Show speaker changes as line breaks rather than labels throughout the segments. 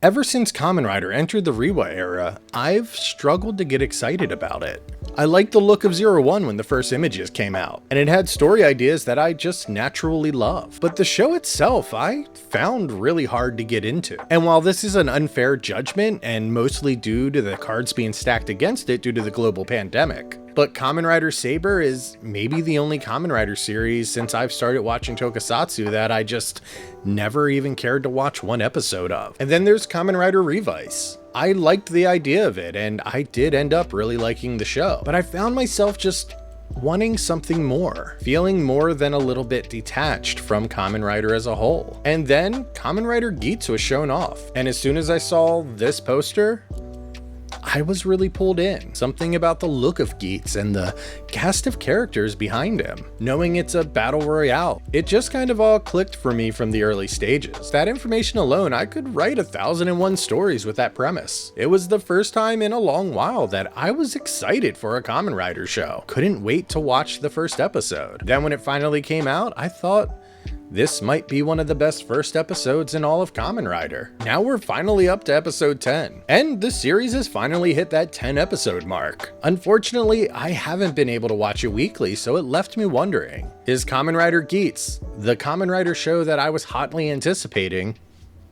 Ever since Kamen Rider entered the Reiwa era, I've struggled to get excited about it. I liked the look of 01 when the first images came out, and it had story ideas that I just naturally love. But the show itself, I found really hard to get into. And while this is an unfair judgment, and mostly due to the cards being stacked against it due to the global pandemic, but Kamen Rider Saber is maybe the only Kamen Rider series since I've started watching Tokusatsu that I just never even cared to watch one episode of. And then there's Kamen Rider Revice. I liked the idea of it, and I did end up really liking the show, but I found myself just wanting something more, feeling more than a little bit detached from Kamen Rider as a whole. And then Kamen Rider Geats was shown off, and as soon as I saw this poster, I was really pulled in. Something about the look of Geats and the cast of characters behind him. Knowing it's a battle royale, it just kind of all clicked for me from the early stages. That information alone, I could write 1001 stories with that premise. It was the first time in a long while that I was excited for a Kamen Rider show. Couldn't wait to watch the first episode. Then when it finally came out, I thought, this might be one of the best first episodes in all of Kamen Rider. Now we're finally up to episode 10, and the series has finally hit that 10 episode mark. Unfortunately, I haven't been able to watch it weekly, so it left me wondering, is Kamen Rider Geats, the Kamen Rider show that I was hotly anticipating,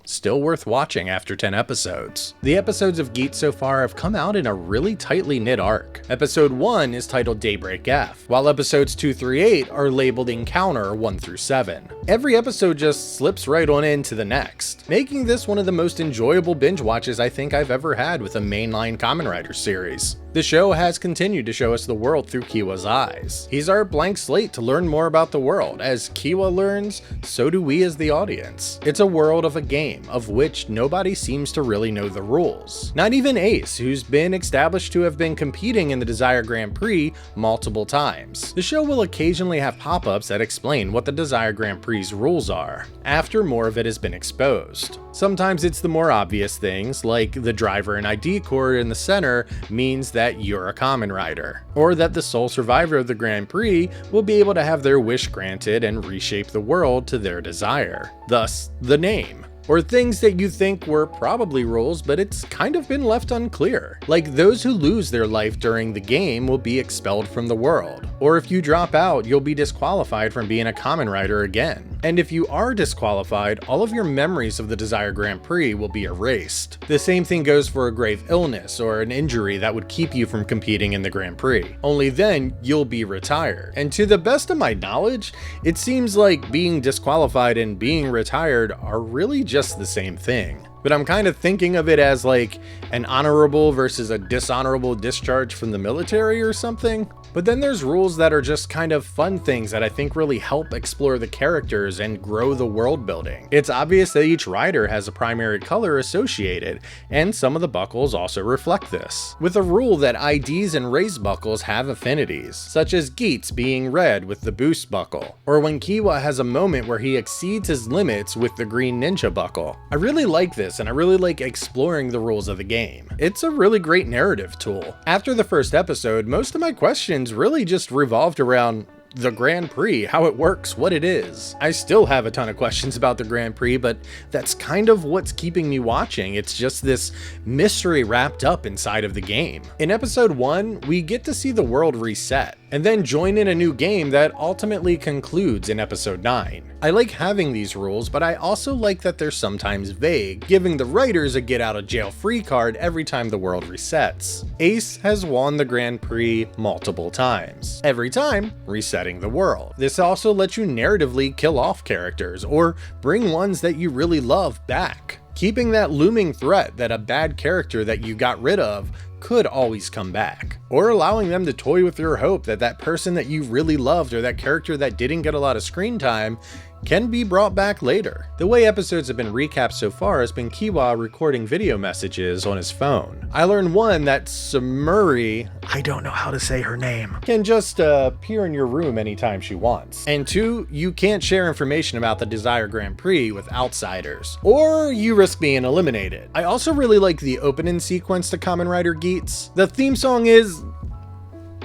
still worth watching after 10 episodes? The episodes of Geats so far have come out in a really tightly knit arc. Episode 1 is titled Daybreak F, while episodes 2 through 8 are labeled Encounter 1 through 7. Every episode just slips right on into the next, making this one of the most enjoyable binge watches I think I've ever had with a mainline Kamen Rider series. The show has continued to show us the world through Kiwa's eyes. He's our blank slate to learn more about the world. As Kiwa learns, so do we as the audience. It's a world of a game, of which nobody seems to really know the rules. Not even Ace, who's been established to have been competing in the Desire Grand Prix multiple times. The show will occasionally have pop-ups that explain what the Desire Grand Prix's rules are, after more of it has been exposed. Sometimes it's the more obvious things, like the driver and ID cord in the center means that you're a Kamen Rider, or that the sole survivor of the Grand Prix will be able to have their wish granted and reshape the world to their desire, thus the name. Or things that you think were probably rules, but it's kind of been left unclear. Like those who lose their life during the game will be expelled from the world. Or if you drop out, you'll be disqualified from being a Kamen Rider again. And if you are disqualified, all of your memories of the Desire Grand Prix will be erased. The same thing goes for a grave illness or an injury that would keep you from competing in the Grand Prix. Only then you'll be retired. And to the best of my knowledge, it seems like being disqualified and being retired are really just the same thing. But I'm kind of thinking of it as like an honorable versus a dishonorable discharge from the military or something. But then there's rules that are just kind of fun things that I think really help explore the characters and grow the world building. It's obvious that each rider has a primary color associated, and some of the buckles also reflect this, with a rule that IDs and raise buckles have affinities, such as Geats being red with the boost buckle, or when Kiwa has a moment where he exceeds his limits with the green ninja buckle. I really like this, and I really like exploring the rules of the game. It's a really great narrative tool. After the first episode, most of my questions really just revolved around the Grand Prix, how it works, what it is. I still have a ton of questions about the Grand Prix, but that's kind of what's keeping me watching. It's just this mystery wrapped up inside of the game. In episode 1, we get to see the world reset, and then join in a new game that ultimately concludes in episode 9. I like having these rules, but I also like that they're sometimes vague, giving the writers a get out of jail free card every time the world resets. Ace has won the Grand Prix multiple times, every time resetting the world. This also lets you narratively kill off characters, or bring ones that you really love back, keeping that looming threat that a bad character that you got rid of could always come back, or allowing them to toy with your hope that that person that you really loved or that character that didn't get a lot of screen time can be brought back later. The way episodes have been recapped so far has been Kiwa recording video messages on his phone. I learned one that Samuri, I don't know how to say her name, can just appear in your room anytime she wants. And 2, you can't share information about the Desire Grand Prix with outsiders, or you risk being eliminated. I also really like the opening sequence to Kamen Rider Geats. The theme song is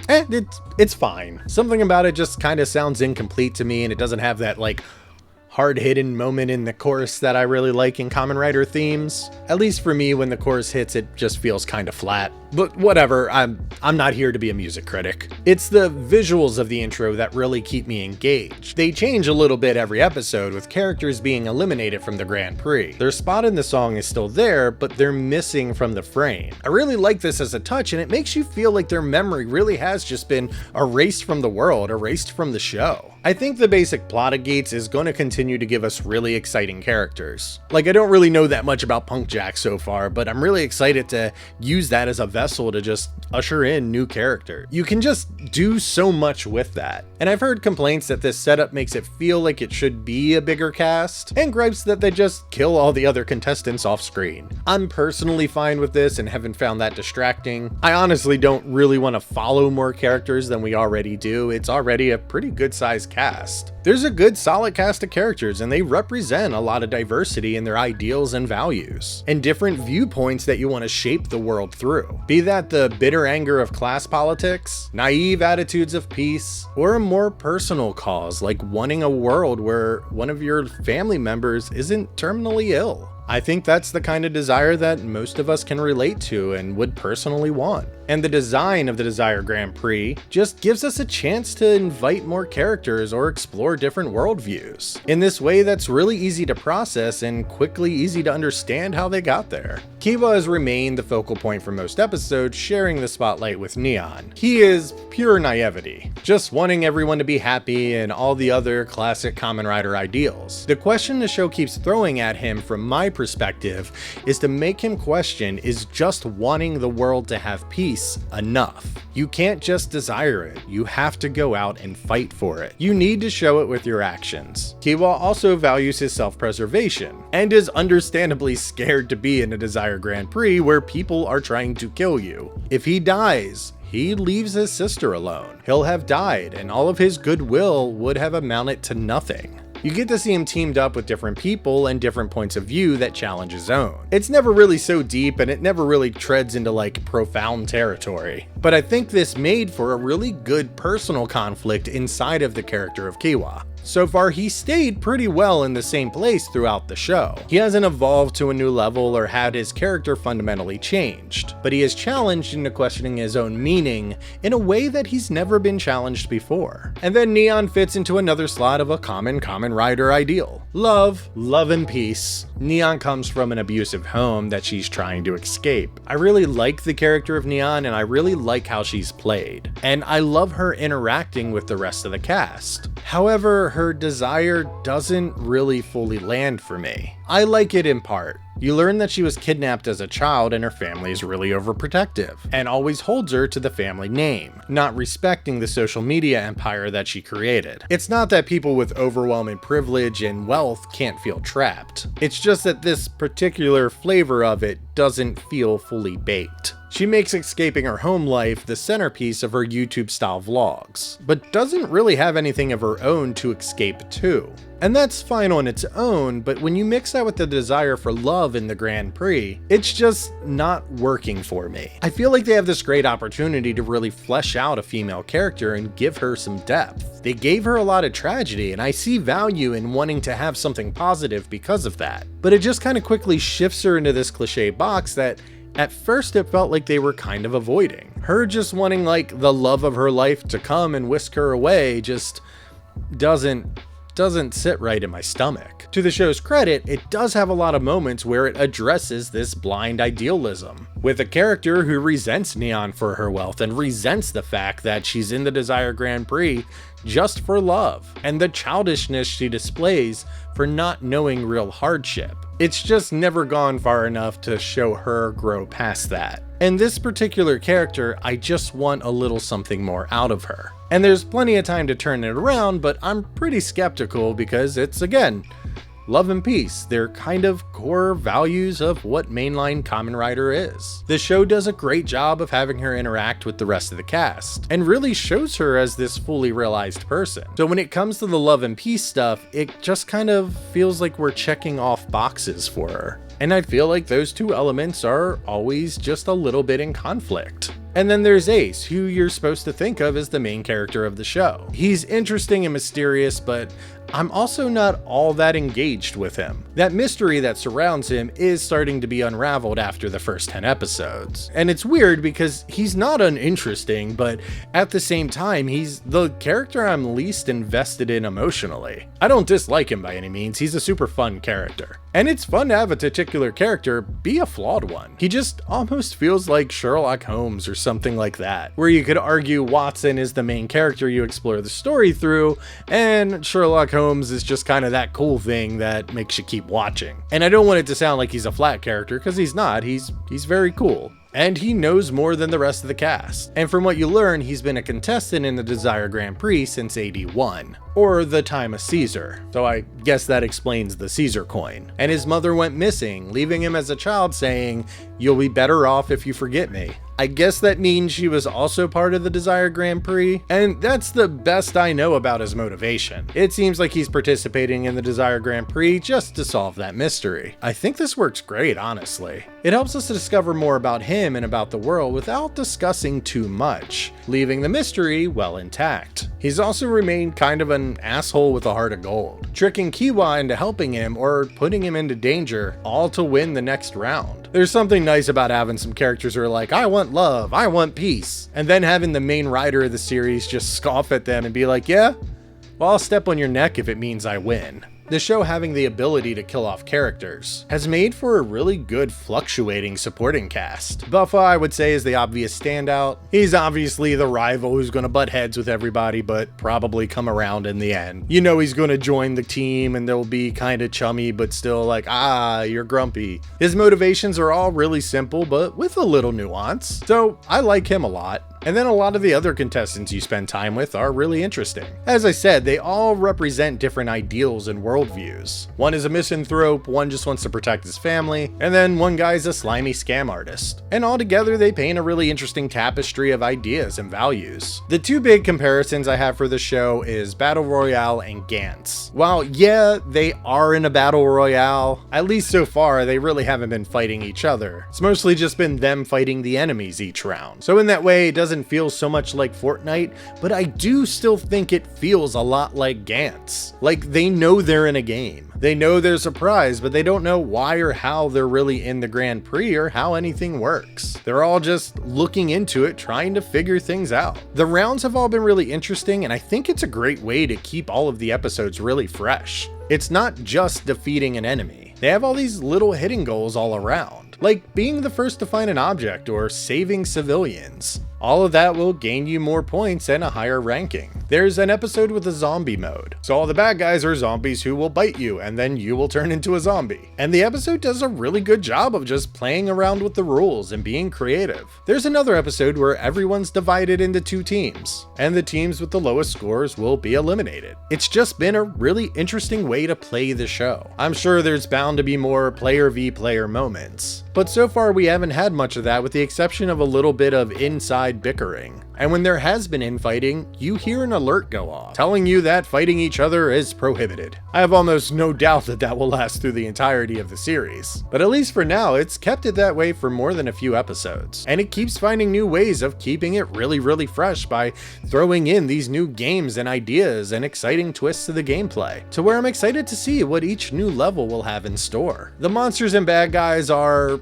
it's fine. Something about it just kind of sounds incomplete to me, and it doesn't have that like hard-hitting moment in the chorus that I really like in Kamen Rider themes. At least for me, when the chorus hits, it just feels kind of flat. But whatever, I'm not here to be a music critic. It's the visuals of the intro that really keep me engaged. They change a little bit every episode, with characters being eliminated from the Grand Prix. Their spot in the song is still there, but they're missing from the frame. I really like this as a touch, and it makes you feel like their memory really has just been erased from the world, erased from the show. I think the basic plot of Geats is going to continue to give us really exciting characters. Like, I don't really know that much about Punk Jack so far, but I'm really excited to use that as a vessel to just usher in new characters. You can just do so much with that. And I've heard complaints that this setup makes it feel like it should be a bigger cast, and gripes that they just kill all the other contestants off screen. I'm personally fine with this and haven't found that distracting. I honestly don't really want to follow more characters than we already do. It's already a pretty good sized cast. There's a good solid cast of characters, and they represent a lot of diversity in their ideals and values, and different viewpoints that you want to shape the world through. Be that the bitter anger of class politics, naive attitudes of peace, or a more personal cause like wanting a world where one of your family members isn't terminally ill. I think that's the kind of desire that most of us can relate to and would personally want. And the design of the Desire Grand Prix just gives us a chance to invite more characters or explore different worldviews in this way that's really easy to process and quickly easy to understand how they got there. Kiwa has remained the focal point for most episodes, sharing the spotlight with Neon. He is pure naivety, just wanting everyone to be happy and all the other classic Kamen Rider ideals. The question the show keeps throwing at him from my perspective is to make him question, is just wanting the world to have peace enough? You can't just desire it, you have to go out and fight for it. You need to show it with your actions. Kiwa also values his self-preservation, and is understandably scared to be in a Desire Grand Prix where people are trying to kill you. If he dies, he leaves his sister alone. He'll have died, and all of his goodwill would have amounted to nothing. You get to see him teamed up with different people and different points of view that challenge his own. It's never really so deep, and it never really treads into like profound territory. But I think this made for a really good personal conflict inside of the character of Kiwa. So far, he stayed pretty well in the same place throughout the show. He hasn't evolved to a new level or had his character fundamentally changed, but he is challenged into questioning his own meaning in a way that he's never been challenged before. And then Neon fits into another slot of a common Kamen Rider ideal. Love and peace. Neon comes from an abusive home that she's trying to escape. I really like the character of Neon, and I really like how she's played. And I love her interacting with the rest of the cast. However, her desire doesn't really fully land for me. I like it in part. You learn that she was kidnapped as a child and her family is really overprotective, and always holds her to the family name, not respecting the social media empire that she created. It's not that people with overwhelming privilege and wealth can't feel trapped. It's just that this particular flavor of it doesn't feel fully baked. She makes escaping her home life the centerpiece of her YouTube-style vlogs, but doesn't really have anything of her own to escape to. And that's fine on its own, but when you mix that with the desire for love in the Grand Prix, it's just not working for me. I feel like they have this great opportunity to really flesh out a female character and give her some depth. They gave her a lot of tragedy, and I see value in wanting to have something positive because of that. But it just kind of quickly shifts her into this cliche box that at first it felt like they were kind of avoiding. Her just wanting like the love of her life to come and whisk her away just doesn't sit right in my stomach. To the show's credit, it does have a lot of moments where it addresses this blind idealism, with a character who resents Neon for her wealth and resents the fact that she's in the Desire Grand Prix just for love, and the childishness she displays for not knowing real hardship. It's just never gone far enough to show her grow past that. And this particular character, I just want a little something more out of her. And there's plenty of time to turn it around, but I'm pretty skeptical because it's, again, love and peace. They're kind of core values of what mainline Kamen Rider is. The show does a great job of having her interact with the rest of the cast, and really shows her as this fully realized person. So when it comes to the love and peace stuff, it just kind of feels like we're checking off boxes for her. And I feel like those two elements are always just a little bit in conflict. And then there's Ace, who you're supposed to think of as the main character of the show. He's interesting and mysterious, but I'm also not all that engaged with him. That mystery that surrounds him is starting to be unraveled after the first 10 episodes. And it's weird because he's not uninteresting, but at the same time, he's the character I'm least invested in emotionally. I don't dislike him by any means, he's a super fun character. And it's fun to have a titular character be a flawed one. He just almost feels like Sherlock Holmes or something like that, where you could argue Watson is the main character you explore the story through, and Sherlock Holmes is just kind of that cool thing that makes you keep watching. And I don't want it to sound like he's a flat character, because he's not, he's very cool. And he knows more than the rest of the cast. And from what you learn, he's been a contestant in the Desire Grand Prix since AD1, or the time of Caesar. So I guess that explains the Caesar coin. And his mother went missing, leaving him as a child saying, "You'll be better off if you forget me." I guess that means she was also part of the Desire Grand Prix, and that's the best I know about his motivation. It seems like he's participating in the Desire Grand Prix just to solve that mystery. I think this works great, honestly. It helps us to discover more about him and about the world without discussing too much, leaving the mystery well intact. He's also remained kind of an asshole with a heart of gold, tricking Kiwa into helping him or putting him into danger, all to win the next round. There's something nice about having some characters who are like, I want love, I want peace, and then having the main writer of the series just scoff at them and be like, yeah, well, I'll step on your neck if it means I win. The show having the ability to kill off characters has made for a really good fluctuating supporting cast. Buffa, I would say, is the obvious standout. He's obviously the rival who's going to butt heads with everybody, but probably come around in the end. You know he's going to join the team and they'll be kind of chummy, but still like, you're grumpy. His motivations are all really simple, but with a little nuance. So I like him a lot. And then a lot of the other contestants you spend time with are really interesting. As I said, they all represent different ideals and worldviews. One is a misanthrope, one just wants to protect his family, and then one guy's a slimy scam artist. And all together they paint a really interesting tapestry of ideas and values. The two big comparisons I have for the show is Battle Royale and Gantz. While yeah, they are in a Battle Royale, at least so far they really haven't been fighting each other. It's mostly just been them fighting the enemies each round. So in that way, it doesn't feel so much like Fortnite, but I do still think it feels a lot like Gantz. Like they know they're in a game. They know there's a prize, but they don't know why or how they're really in the Grand Prix or how anything works. They're all just looking into it, trying to figure things out. The rounds have all been really interesting, and I think it's a great way to keep all of the episodes really fresh. It's not just defeating an enemy. They have all these little hidden goals all around, like being the first to find an object or saving civilians. All of that will gain you more points and a higher ranking. There's an episode with a zombie mode. So all the bad guys are zombies who will bite you and then you will turn into a zombie. And the episode does a really good job of just playing around with the rules and being creative. There's another episode where everyone's divided into two teams, and the teams with the lowest scores will be eliminated. It's just been a really interesting way to play the show. I'm sure there's bound to be more player v player moments, but so far we haven't had much of that with the exception of a little bit of inside bickering. And when there has been infighting, you hear an alert go off, telling you that fighting each other is prohibited. I have almost no doubt that that will last through the entirety of the series, but at least for now, it's kept it that way for more than a few episodes. And it keeps finding new ways of keeping it really fresh by throwing in these new games and ideas and exciting twists to the gameplay, to where I'm excited to see what each new level will have in store. The monsters and bad guys are...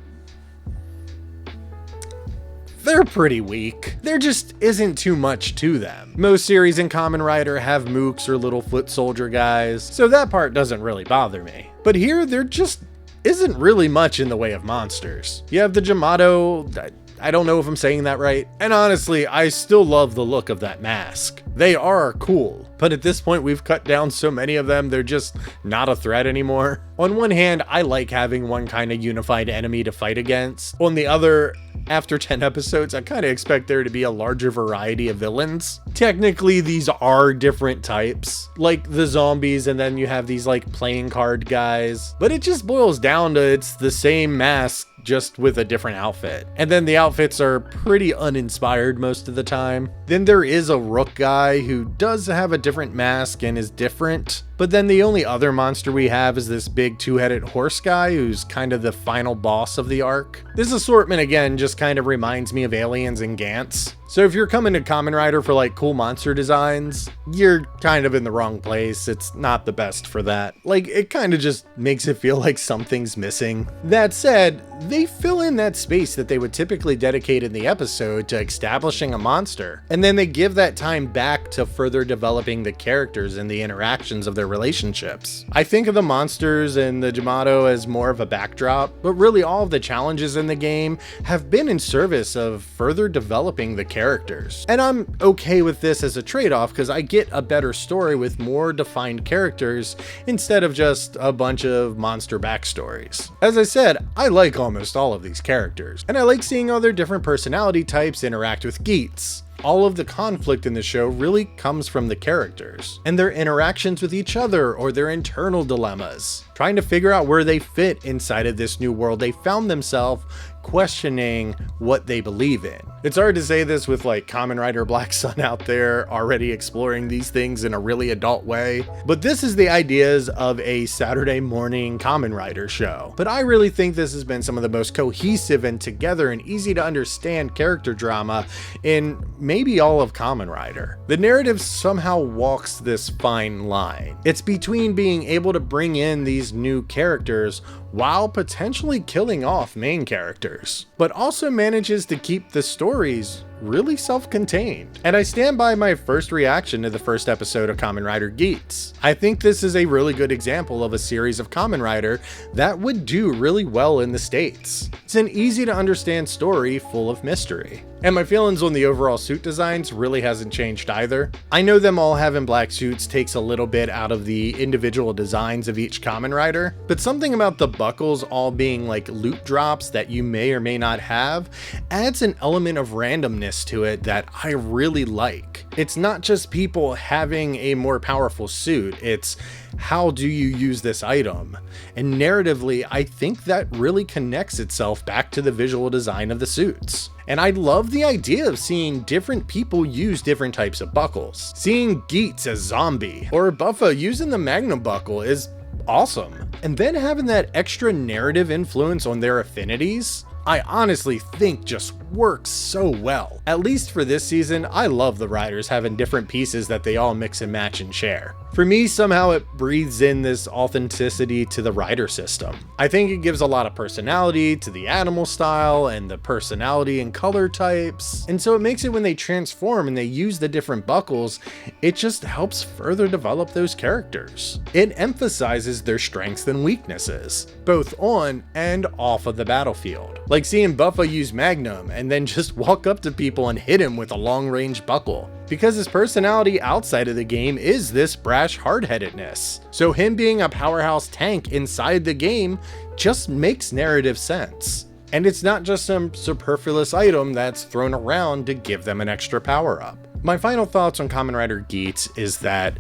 they're pretty weak. There just isn't too much to them. Most series in Kamen Rider have mooks or little foot soldier guys, so that part doesn't really bother me. But here, there just isn't really much in the way of monsters. You have the Jamato, I don't know if I'm saying that right, and honestly, I still love the look of that mask. They are cool, but at this point we've cut down so many of them, they're just not a threat anymore. On one hand, I like having one kind of unified enemy to fight against. On the other, after 10 episodes, I kind of expect there to be a larger variety of villains. Technically, these are different types, like the zombies, and then you have these like playing card guys, but it just boils down to it's the same mask, just with a different outfit. And then the outfits are pretty uninspired most of the time. Then there is a Rook guy who does have a different mask and is different, But then the only other monster we have is this big two-headed horse guy who's kind of the final boss of the arc. This assortment again just kind of reminds me of Aliens and Gantz. So if you're coming to Kamen Rider for like cool monster designs, you're kind of in the wrong place. It's not the best for that. Like, it kind of just makes it feel like something's missing. That said, they fill in that space that they would typically dedicate in the episode to establishing a monster, and then they give that time back to further developing the characters and the interactions of their relationships. I think of the monsters and the Jamato as more of a backdrop, but really all of the challenges in the game have been in service of further developing the characters. And I'm okay with this as a trade-off because I get a better story with more defined characters instead of just a bunch of monster backstories. As I said, I like almost all of these characters, and I like seeing all their different personality types interact with Geats. All of the conflict in the show really comes from the characters and their interactions with each other or their internal dilemmas, trying to figure out where they fit inside of this new world they found themselves, questioning what they believe in. It's hard to say this with like Kamen Rider Black Sun out there already exploring these things in a really adult way, but this is the ideas of a Saturday morning Kamen Rider show. But I really think this has been some of the most cohesive and together and easy to understand character drama in maybe all of Kamen Rider. The narrative somehow walks this fine line. It's between being able to bring in these new characters while potentially killing off main characters, but also manages to keep the stories really self-contained. And I stand by my first reaction to the first episode of Kamen Rider Geats. I think this is a really good example of a series of Kamen Rider that would do really well in the States. It's an easy to understand story full of mystery. And my feelings on the overall suit designs really hasn't changed either. I know them all having black suits takes a little bit out of the individual designs of each Kamen Rider, but something about the buckles all being like loot drops that you may or may not have adds an element of randomness to it that I really like. It's not just people having a more powerful suit, it's how do you use this item? And narratively, I think that really connects itself back to the visual design of the suits. And I love the idea of seeing different people use different types of buckles. Seeing Geats as Zombie or Buffa using the Magnum buckle is awesome. And then having that extra narrative influence on their affinities, I honestly think just works so well. At least for this season, I love the riders having different pieces that they all mix and match and share. For me, somehow it breathes in this authenticity to the rider system. I think it gives a lot of personality to the animal style and the personality and color types. And so it makes it when they transform and they use the different buckles, it just helps further develop those characters. It emphasizes their strengths and weaknesses, both on and off of the battlefield. Like seeing Buffa use Magnum and then just walk up to people and hit him with a long-range buckle. Because his personality outside of the game is this brash hard-headedness. So him being a powerhouse tank inside the game just makes narrative sense. And it's not just some superfluous item that's thrown around to give them an extra power-up. My final thoughts on Kamen Rider Geats is that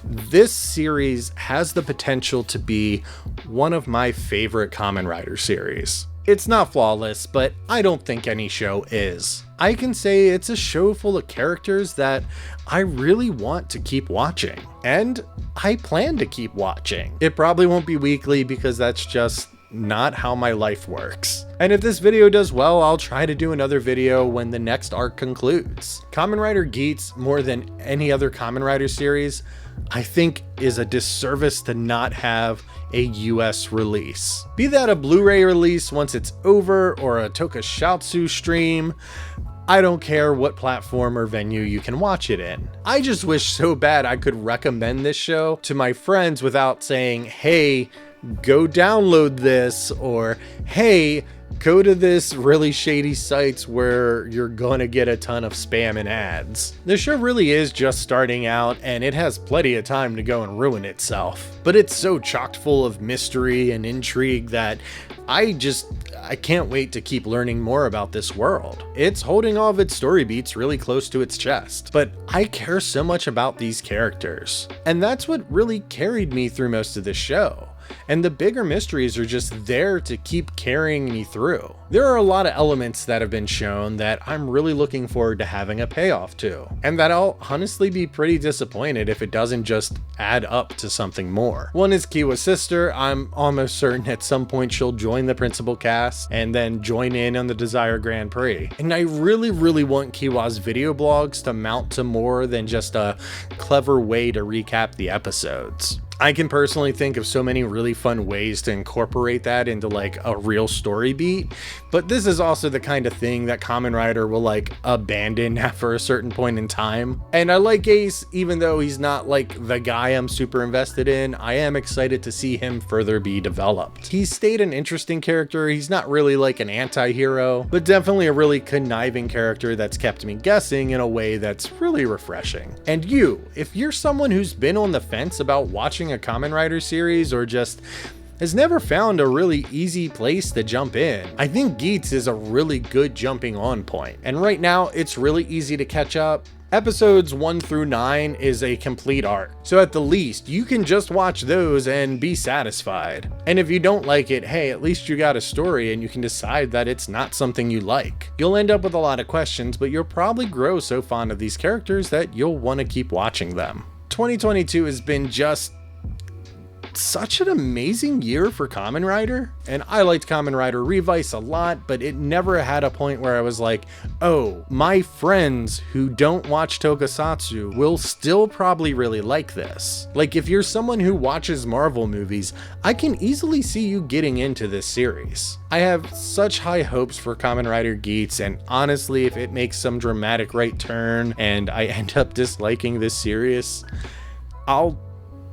this series has the potential to be one of my favorite Kamen Rider series. It's not flawless, but I don't think any show is. I can say it's a show full of characters that I really want to keep watching, and I plan to keep watching. It probably won't be weekly because that's just not how my life works. And if this video does well, I'll try to do another video when the next arc concludes. Kamen Rider Geats, more than any other Kamen Rider series, I think is a disservice to not have a US release. Be that a Blu-ray release once it's over or a Tokusatsu stream, I don't care what platform or venue you can watch it in. I just wish so bad I could recommend this show to my friends without saying, hey, go download this, or hey, go to this really shady sites where you're gonna get a ton of spam and ads. The show really is just starting out and it has plenty of time to go and ruin itself. But it's so chock full of mystery and intrigue that I can't wait to keep learning more about this world. It's holding all of its story beats really close to its chest, but I care so much about these characters. And that's what really carried me through most of the show. and the bigger mysteries are just there to keep carrying me through. There are a lot of elements that have been shown that I'm really looking forward to having a payoff to, and that I'll honestly be pretty disappointed if it doesn't just add up to something more. One is Kiwa's sister. I'm almost certain at some point she'll join the principal cast and then join in on the Desire Grand Prix. And I really want Kiwa's video blogs to mount to more than just a clever way to recap the episodes. I can personally think of so many really fun ways to incorporate that into like a real story beat, but this is also the kind of thing that Kamen Rider will like abandon after a certain point in time. And I like Ace, even though he's not like the guy I'm super invested in. I am excited to see him further be developed. He's stayed an interesting character. He's not really like an anti-hero, but definitely a really conniving character that's kept me guessing in a way that's really refreshing. And you, if you're someone who's been on the fence about watching a Kamen Rider series or just has never found a really easy place to jump in, I think Geats is a really good jumping on point. And right now it's really easy to catch up. Episodes 1 through 9 is a complete arc, so at the least you can just watch those and be satisfied. And if you don't like it, hey, at least you got a story and you can decide that it's not something you like. You'll end up with a lot of questions, but you'll probably grow so fond of these characters that you'll want to keep watching them. 2022 has been just such an amazing year for Kamen Rider, and I liked Kamen Rider Revice a lot, but it never had a point where I was like, oh, my friends who don't watch Tokusatsu will still probably really like this. Like, if you're someone who watches Marvel movies, I can easily see you getting into this series. I have such high hopes for Kamen Rider Geats, and honestly, if it makes some dramatic right turn and I end up disliking this series, I'll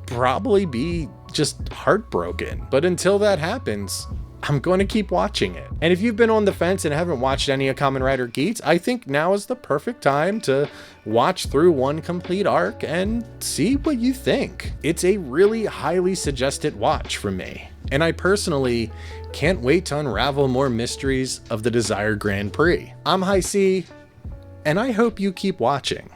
probably be just heartbroken. But until that happens, I'm going to keep watching it. And if you've been on the fence and haven't watched any of Kamen Rider Geats, I think now is the perfect time to watch through one complete arc and see what you think. It's a really highly suggested watch from me, and I personally can't wait to unravel more mysteries of the Desire Grand Prix. I'm High C, and I hope you keep watching.